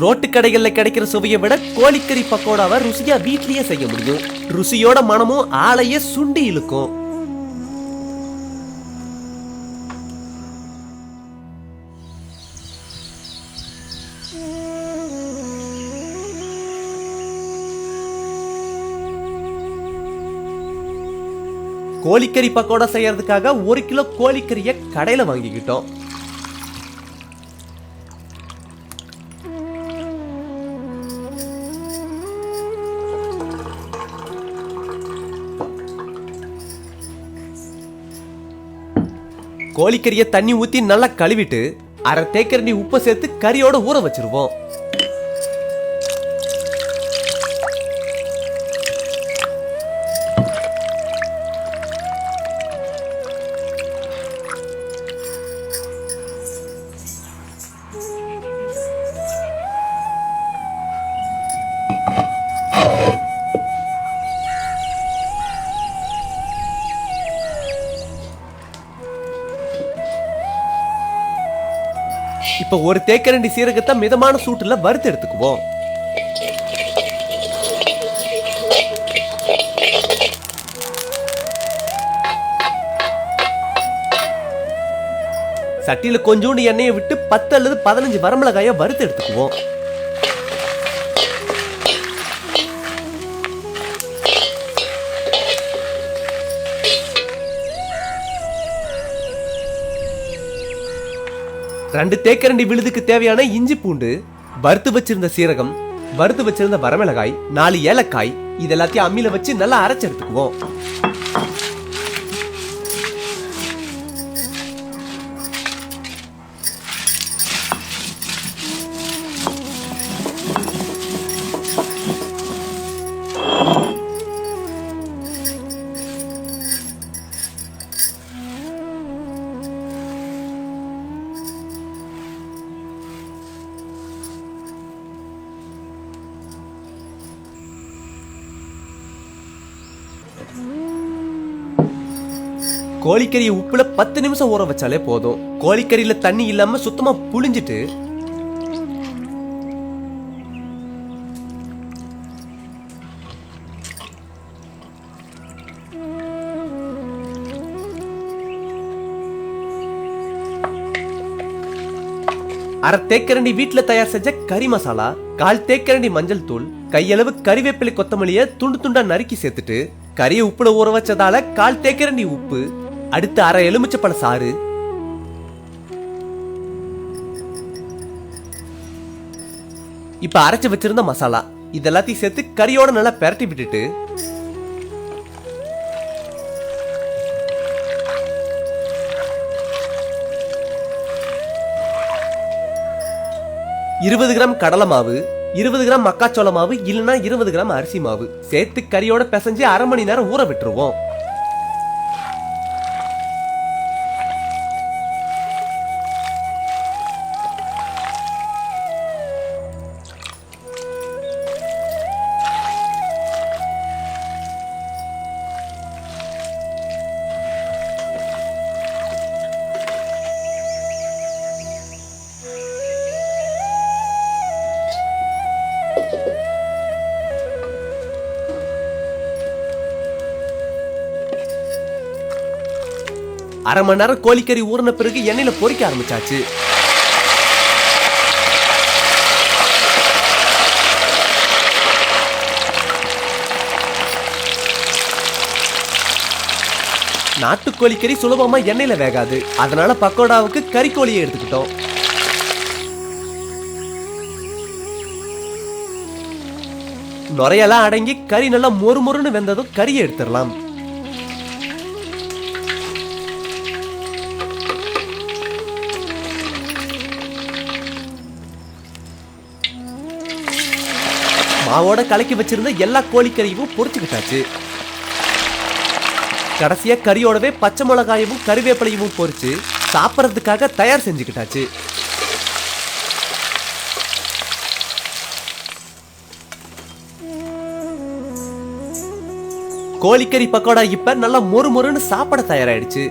Road கடைகள்ல கிடைக்கிற சுவையை விட கோழிக்கறி பக்கோடாவை ருசியா வீட்லயே செய்ய முடியும். ருசியோட மனமும் ஆளையே சுண்டி இழுக்கும். கோழிக்கறி பக்கோடா செய்யறதுக்காக 1 கிலோ கோழிக்கறிய கடையில வாங்கிக்கிட்டோம். கோழிக்கறிய தண்ணி ஊத்தி நல்லா கழுவிட்டு 1/2 தேக்கரண்டி உப்பு சேர்த்து கறியோட ஊற வச்சிருவோம். இப்ப 1 தேக்கரண்டி சீரகத்தை மிதமான சூட்டுல வறுத்து எடுத்துக்குவோம். சட்டியில கொஞ்சோண்டு எண்ணெயை விட்டு 10 அல்லது 15 வரமிளகாய வறுத்து எடுத்துக்குவோம். ரெண்டு தேக்கரண்டி விழுதுக்கு தேவையான இஞ்சி பூண்டு, வறுத்து வச்சிருந்த சீரகம், வறுத்து வச்சிருந்த வரமிளகாய், 4 ஏலக்காய் இதெல்லாத்தையும் அம்மியில வச்சு நல்லா அரைச்சு எடுத்துக்குவோம். கோழிக்கறியை உப்புல 10 நிமிஷம் ஊற வச்சாலே போதும். கோழிக்கறியில தண்ணி இல்லாம சுத்தமா புளிஞ்சிட்டு அரை தேக்கரண்டி வீட்டுல தயார் செஞ்ச கறி மசாலா, 1/4 தேக்கரண்டி மஞ்சள் தூள், கையளவு கறிவேப்பிலை கொத்தமல்லிய துண்டு துண்டா நறுக்கி சேர்த்துட்டு கறியை உப்புல ஊற வச்சதால 1/4 தேக்கரண்டி உப்பு, அடுத்து அரை எலுமிச்சப்பழ சாறு, இப்ப அரைச்சு வச்சிருந்த மசாலா இதெல்லாத்தையும் சேர்த்து கறியோட நல்லா பெரட்டி விட்டுட்டு 20 கிராம் கடலை மாவு, 20 கிராம் மக்காச்சோள மாவு இல்லனா 20 கிராம் அரிசி மாவு சேர்த்து கறியோட பிசைஞ்சு 1/2 மணி நேரம் ஊற விட்டுருவோம். அரை மணி நேரம் கோழிக்கறி ஊறின பிறகு எண்ணெயில பொரிக்க ஆரம்பிச்சாச்சு. நாட்டுக்கோழிக்கறி சுலபமா எண்ணெயில வேகாது, அதனால பக்கோடாவுக்கு கறிக்கோழியை எடுத்துக்கிட்டோம். நுரையெல்லாம் அடங்கி கறி நல்லா மொறுமொறுன்னு வெந்ததும் கறியை எடுத்துடலாம். மாவோட கலக்கி வச்சிருந்த எல்லா கோழிக்கறியும் பொரிச்சுக்கிட்டாச்சு. கடைசியா கறியோடவே பச்சை மிளகாயமும் கறிவேப்பிலையும் பொரிச்சு சாப்பிட்றதுக்காக தயார் செஞ்சுக்கிட்டாச்சு. கோழிக்கறி பக்கோடா இப்ப நல்லா மொறு மொறுன்னு சாப்பிட தயாராயிடுச்சு.